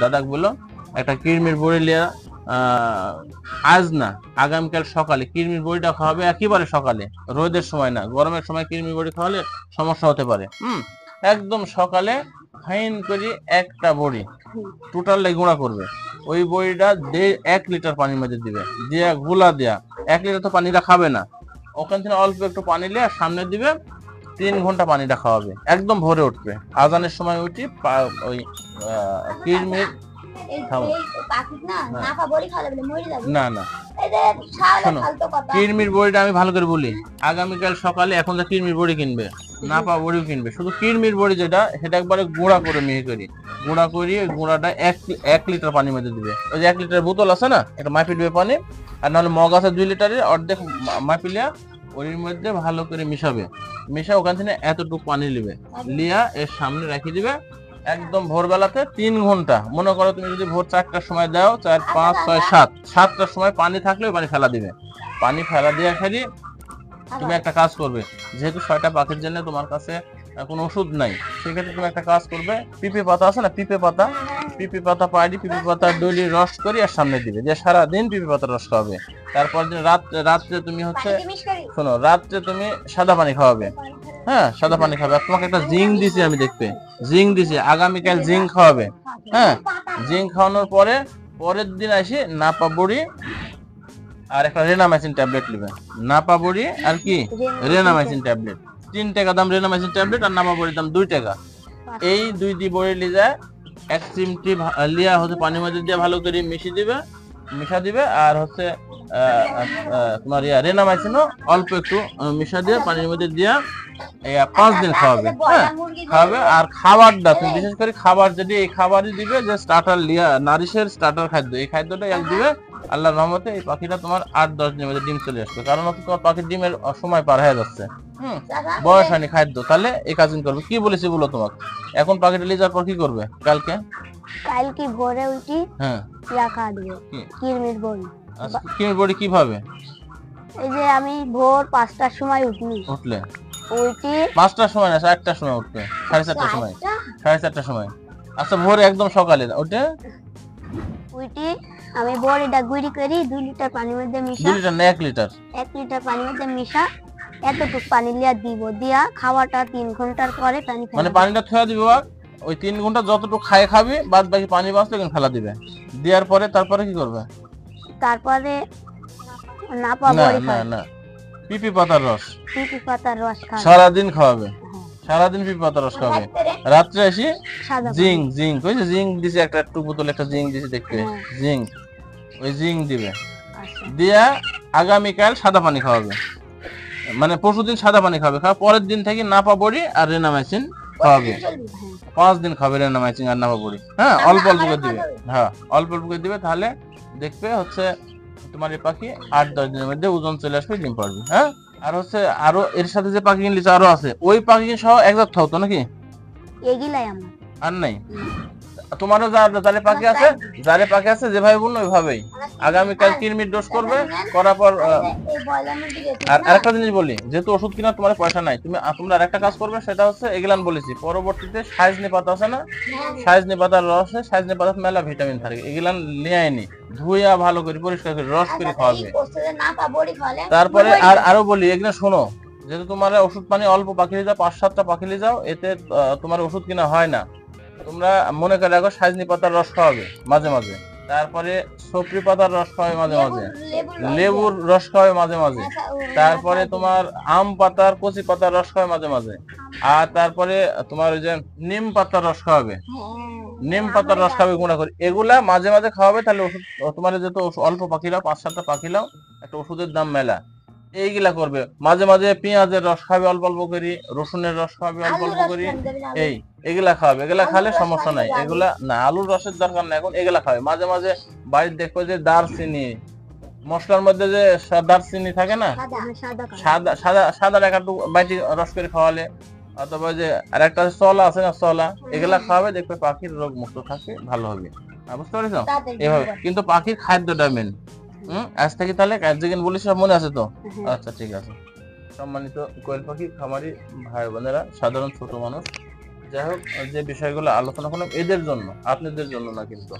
দাদাক বলো একটা কিরমির বড়ি লিয়া আজ না আগামীকাল সকালে কিরমির বড়িটা খাওয়াবে, একেবারে সকালে, রোদের সময় না, গরমের সময় কিরমির বড়ি খাওয়ালে সমস্যা হতে পারে। একদম সকালে ফাইন করে একটা বড়ি টোটাল গুঁড়া করবে, ওই বড়িটা 1 লিটার পানির মধ্যে দিবে, দিয়া গুলা দেয়া 1 লিটার তো পানিটা খাবে না, ওখান থেকে অল্প একটু পানি নিয়ে সামনে দিবে, 3 ঘন্টা পানিটা খাওয়াবে, একদম ভোরে উঠবে, আজানের সময় উঠি ওই কিরমির না না শোনো, কিরমির বড়িটা আমি ভালো করে বলি, আগামীকাল সকালে এখন যা কিরমির বড়ি কিনবে, নাপা বড়িও কিনবে, শুধু কিরমির বড়ি যেটা সেটা একবারে গুঁড়া করে মিহি করি, গুঁড়া করিয়ে গুঁড়াটা 1 লিটার পানির মধ্যে দিবে, ওই যে 1 লিটার বোতল আছে না, একটা মাপি দিবে পানি, আর নাহলে মগ আছে 2 লিটারের, অর্ধেক মাপিলিয়া ওর মধ্যে ভালো করে মিশাবে, মিশা ওখান থেকে এতটুকু পানি নিবে, লিয়া এর সামনে রেখে দিবে, একদম ভোরবেলাতে 3 ঘন্টা, মনে করো তুমি যদি ভোর 4টার সময় দাও, 4, 5, 6, 7টার সময় পানি থাকলে পানি ফেলা দিবে, পানি ফেলা দিয়ে খেলি তুমি একটা কাজ করবে, যেহেতু 6টা পাখির জন্য তোমার কাছে কোনো ওষুধ নাই, সেক্ষেত্রে তুমি একটা কাজ করবে, পিপে পাতা আছে না, পিপে পাতা পাইডি পিপে পাতা ডলি রস করি আর সামনে দিবে, যে সারাদিন পিপে পাতার রস খাওয়াবে, তারপর দিন রাত্রে তুমি হচ্ছে শোনো, রাত্রে তুমি সাদা পানি খাওয়াবে, হ্যাঁ সাদা পানি খাবে, তোমাকে একটা জিঙ্ক দিছি আমি, দেখবে জিঙ্ক দিছি, আগামীকাল জিঙ্ক খাওয়াবে, হ্যাঁ জিঙ্ক খাওয়ানোর পরে পরের দিন আসি নাপা বড়ি আর একটা রেনামাইসিন ট্যাবলেট নেবে, নাপা বড়ি আর কি রেনামাইসিন ট্যাবলেট, 3 টাকা দাম রেনামাইসিন ট্যাবলেট, আর নাপা বড়ির দাম 2 টাকা, এই 2 বড়ি লিজা 1 চিমটি লিয়া হচ্ছে পানির মধ্যে দিয়ে ভালো করে মিশা দিবে, আর হচ্ছে তোমার রেনামাইসিনও অল্প একটু মিশা দিয়ে পানির মধ্যে দিয়া 5 দিন খাওয়াবে, হ্যাঁ খাওয়াবে, আর খাবারটা তুমি বিশেষ করে খাবার যদি এই খাবারই দিবে, যে স্টার্টার লিয়া নারিশের স্টার্টার খাদ্য, এই খাদ্যটা এক দিবে, আল্লাহর রহমতে এই পাখিটা তোমার 8-10 দিনের মধ্যে ডিম চলে আসবে, কারণ হচ্ছে তোমার পাখির ডিমের সময় পার হয়ে যাচ্ছে, বয়স হয়নি খাদ্য, তাহলে এই কাজ করবে, কি বলেছি বলো তোমাকে, এখন পাখিটা লিয়ে যাওয়ার পর কি করবে, কালকে ভোরে উঠি, হ্যাঁ রাখা দেব কিরমির বড়ি। আচ্ছা কিরমির বড়ি কিভাবে? এই যে আমি ভোর 5টার সময় উঠি 5টার সময় না, 4টার সময় উঠবে, 4:30টার সময়, 4:30টার সময়, আচ্ছা ভোরে একদম সকালে উঠে আমি বড়িটা গুঁড়ি করি 2 লিটার পানির মধ্যে মিশা, 2 লিটার না 1 লিটার, 1 লিটার পানির মধ্যে মিশা এতটুকু পানি লিয়া দিব, দিয়া খাওয়াটা 3 ঘন্টার পরে পানি ফেলা, মানে পানিটা থয়া দিবে, ওই 3 ঘন্টা যতটুকু খাবে, বাদ বাকি পানি বাঁচলে কিন্তু ফেলা দিবে, দেওয়ার পরে তারপরে কি করবে, তারপরে নাপা বড়ি না না পিপি পাতার রস খাবে, সারাদিন খাওয়াবে, সারাদিন পিপি পাতার রস খাওয়াবে, রাত্রে এসে জিঙ্ক ওই যে জিঙ্ক দিছে একটা বোতল, একটা জিঙ্ক দিছে দেখতে, জিঙ্ক ওই জিঙ্ক দিবে, দিয়া আগামীকাল সাদা পানি খাওয়াবে, মানে পরশুদিন সাদা পানি খাবে, পরের দিন থেকে নাপা বড়ি আর রেনামাইসিন খাওয়াবে, 5 দিন খাবে রেনামাইসিন আর নাপা বড়ি, হ্যাঁ অল্প অল্প করে দিবে, হ্যাঁ অল্প অল্প করে দিবে, তাহলে দেখবে হচ্ছে তোমার এই পাখি 8-10 দিনের মধ্যে ওজন চলে আসবে, ডিম পারবে, হ্যাঁ। আর হচ্ছে আরো এর সাথে যে পাখি কিনলিছে আরো আছে, ওই পাখি সহ একজাত খাও তো নাকি, এগুলাই আমার আর নাই, তোমারও যারে পাখি আছে যেভাবে বললো ওইভাবেই, আগামীকাল কিরমির ডোজ করবে, করার পর আর আরেকটা জিনিস বলি, যেহেতু ওষুধ কেনার তোমার পয়সা নাই, তোমরা আরেকটা কাজ করবে, সেটা হচ্ছে এগুলান বলেছি, পরবর্তীতে সাইজনি পাতা আছে না, সাইজনি পাতার রসে, সাইজনি পাতার মেলা ভিটামিন থাকে, এগুলান নিয়ে আইনি ধুইয়া ভালো করে পরিষ্কার করে রস করে খাওয়াবে, তারপরে আরো বলি এগুলো শোনো, যেহেতু তোমার ওষুধ পানি অল্প পাখি যাও, 5-7টা পাখি যাও, এতে তোমার ওষুধ কিনা হয় না, তোমরা মনে করে রাখো সাইজনি পাতার রস খাওয়াবে মাঝে মাঝে, তারপরে সপরি পাতার রস খাওয়াবে মাঝে মাঝে, লেবুর রস খাওয়াবে মাঝে মাঝে, তারপরে তোমার আম পাতার কচি পাতার রস খাওয়াবে মাঝে মাঝে, আর তারপরে তোমার ওই যে নিম পাতার রস খাওয়াবে, নিম পাতার রস খাবে গুঁড়া করে, এগুলা মাঝে মাঝে খাওয়াবে, তাহলে ওষুধ তোমার যেহেতু অল্প পাখি লাও, 5-7টা পাখি লাও, একটা ওষুধের দাম মেলা, এইগুলা করবে, মাঝে মাঝে পেঁয়াজের রস খাবে অল্প অল্প করে, রসুনের রস খাবে অল্প অল্প করে, এগুলা খাবে, এগুলা খালে সমস্যা নাই, এগুলা না আলুর রসের দরকার না, এখন এগুলা খাবে, মাঝে মাঝে বাড়িতে দেখবে যে দারচিনি মশলার মধ্যে যে দারচিনি থাকে না, সাদা একটু বাইটি রস করে খাওয়ালে, অথবা যে আরেকটা চলা আছে না, চলা, এগুলা খাওয়াবে, দেখবে পাখির রোগ মুক্ত থাকবে, ভালো হবে, বুঝতে পারছো, এভাবে কিন্তু পাখির খাদ্যটা মেন। আজ থেকে তাহলে যেদিন বলিস সব মনে আছে তো, আচ্ছা ঠিক আছে। সম্মানিত কোয়েল পাখি খামারি ভাই বোনেরা, সাধারণ ছোট মানুষ যাই হোক, যে বিষয়গুলো আলোচনা করলাম এদের জন্য, আপনাদের জন্য না, কিন্তু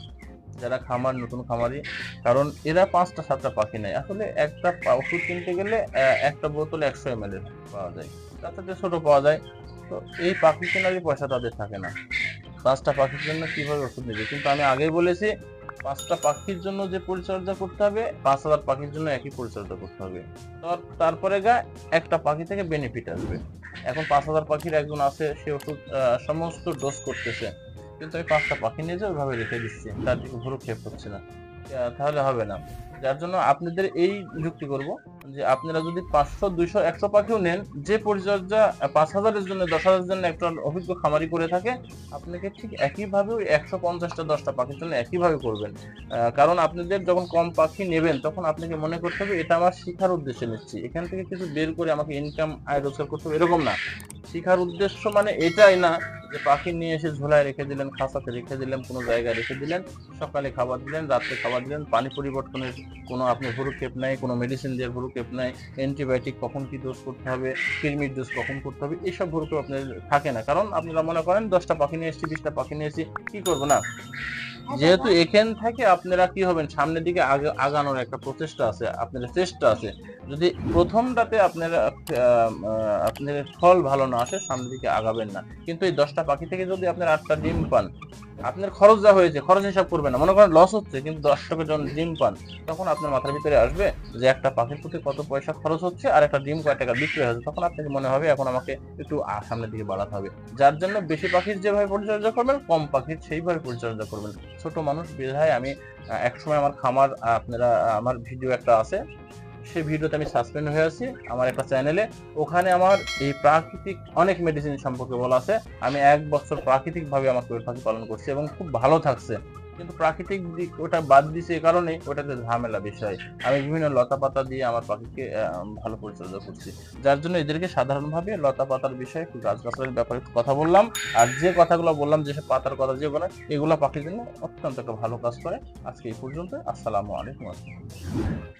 যারা খামার, নতুন খামারি, কারণ এরা 5টা 7টা পাখি নেয়। আসলে একটা ওষুধ কিনতে গেলে একটা বোতলে 100 ml এর পাওয়া যায়, তার থেকে ছোট পাওয়া যায়। তো এই পাখি কেনারই পয়সা তাদের থাকে না। 5টা পাখির জন্য কিভাবে ওষুধ নেবে? কিন্তু আমি আগেই বলেছি 5টা পাখির জন্য যে পরিচর্যা করতে হবে 5000 পাখির জন্য একই পরিচর্যা করতে হবে। তো তারপরে একটা পাখি থেকে বেনিফিট আসবে। এখন 5000 পাখির একজন আছে, সে ওষুধ সমস্ত ডোজ করতেছে, কিন্তু আমি 5টা পাখি নিয়ে যে ওইভাবে রেখে দিচ্ছি, তার দিকে ভ্রুক্ষেপ হচ্ছে না, তাহলে হবে না। যার জন্য আপনাদের এই যুক্তি করব যে আপনারা যদি 500 200 100 পাখিও নেন, যে পরিচর্যা 5000-এর জন্য 10,000-এর জন্য একটা অভিজ্ঞ খামারি করে থাকে, আপনাকে ঠিক একইভাবে ওই 150টা 10টা পাখির জন্য একইভাবে করবেন। কারণ আপনাদের যখন কম পাখি নেবেন তখন আপনাকে মনে করতে হবে এটা আমার শিখার উদ্দেশ্যে নিচ্ছি, এখান থেকে কিছু বের করে আমাকে ইনকাম আয় রোজগার করতে হবে, এরকম না। শিখার উদ্দেশ্য মানে এটাই না যে পাখি নিয়ে এসে ঝোলায় রেখে দিলেন, খাঁচাতে রেখে দিলেন, কোনো জায়গায় রেখে দিলেন, সকালে খাবার দিলেন, রাত্রে খাবার দিলেন, পানি পরিবর্তনের কোনো আপনি ভ্রুক্ষেপ নাই, কোনো মেডিসিন দিয়ে ভ্রুক্ষেপ নাই, অ্যান্টিবায়োটিক কখন কি ডোজ করতে হবে, কৃমির ডোজ কখন করতে হবে, এইসব ভ্রুক্ষেপ আপনার থাকে না। কারণ আপনারা মনে করেন 10টা পাখি নিয়ে এসেছি, 20টা পাখি নিয়ে এসেছি, কি করবো না। যেহেতু এখান থেকে আপনারা কি হবেন, সামনের দিকে আগানোর একটা প্রচেষ্টা আছে, আপনাদের চেষ্টা আছে। যদি প্রথমটাতে আপনারা আপনাদের ফল ভালো না আসে, সামনের দিকে আগাবেন না। কিন্তু এই 10টা পাখি থেকে যদি আপনার 8টা ডিম পান, আপনার খরচ যা হয়েছে, খরচ হিসাব করবেন না, মনে করেন লস হচ্ছে, কিন্তু 10 টাকা যখন ডিম পান তখন আপনার মাথার ভিতরে আসবে যে একটা পাখির প্রতি কত পয়সা খরচ হচ্ছে আর একটা ডিম কয় টাকা বিক্রি হয়েছে, তখন আপনাকে মনে হবে এখন আমাকে একটু সামনের দিকে বাড়াতে হবে। যার জন্য বেশি পাখির যেভাবে পরিচর্যা করবেন, কম পাখির সেইভাবে পরিচর্যা করবেন। ছোট মানুষ বিধায় আমি একসময় আমার খামার, আপনারা আমার ভিডিও একটা আছে, সেই ভিডিওতে আমি সাসপেন্ড হয়ে আছি আমার একটা চ্যানেলে, ওখানে আমার এই প্রাকৃতিক অনেক মেডিসিন সম্পর্কে বলা আছে। আমি 1 বছর প্রাকৃতিক ভাবে আমার কোয়েল পাখি পালন করছি এবং খুব ভালো থাকছে, কিন্তু প্রাকৃতিক দিক ওটা বাদ দিছে, এই কারণে ওটাতে ঝামেলা বিষয়। আমি বিভিন্ন লতা পাতা দিয়ে আমার পাখিকে ভালো পরিচর্যা করছি, যার জন্য এদেরকে সাধারণভাবে লতা পাতার বিষয়ে, একটু গাছগাছালির ব্যাপারে কথা বললাম। আর যে কথাগুলো বললাম, যেসব পাতার কথা যেগুলো, এগুলো পাখির জন্য অত্যন্ত একটা ভালো কাজ করে। আজকে এই পর্যন্ত। আসসালামু আলাইকুম।